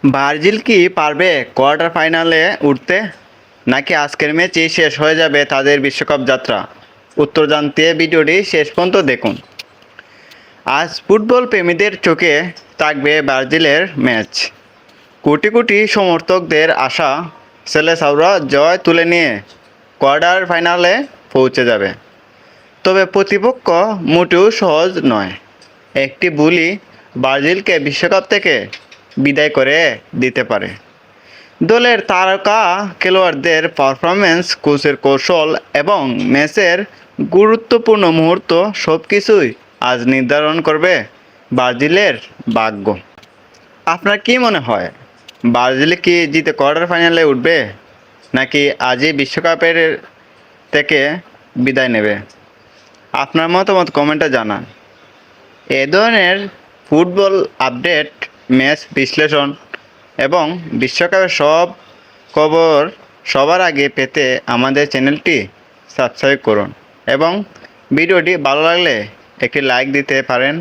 Brazil কি পারবে quarter ফাইনালে উঠতে, নাকি আজকের ম্যাচেই শেষ হয়ে যাবে তাদের বিশ্বকাপ যাত্রা? উত্তর জানতে ভিডিওটি শেষ পর্যন্ত দেখুন। আজ ফুটবল প্রেমীদের চোখে থাকবে ব্রাজিলের ম্যাচ। কোটি কোটি সমর্থকদের আশা, সেলেসাওরা জয় তুলে নিয়ে কোয়ার্টার ফাইনালে পৌঁছে যাবে। তবে প্রতিপক্ষ মোটেও সহজ নয়। একটি ভুলই ব্রাজিলকে বিশ্বকাপ থেকে বিদায় করে দিতে পারে। দলের তারকা খেলোয়াড়দের পারফরম্যান্স, কোচের কৌশল এবং ম্যাচের গুরুত্বপূর্ণ মুহূর্ত সবকিছুই আজ নির্ধারণ করবে ব্রাজিলের ভাগ্য। আপনার কি মনে হয়, ব্রাজিল কি জিতে কোয়ার্টার ফাইনালে উঠবে, নাকি আজই বিশ্বকাপের থেকে বিদায় নেবে? আপনার মতামত কমেন্টে জানান। এ ধরনের ফুটবল আপডেট, ম্যাচ বিশ্লেষণ এবং বিশ্বকাপের সব খবর সবার আগে পেতে আমাদের চ্যানেলটি সাবস্ক্রাইব করুন এবং ভিডিওটি ভালো লাগলে একটি লাইক দিতে পারেন।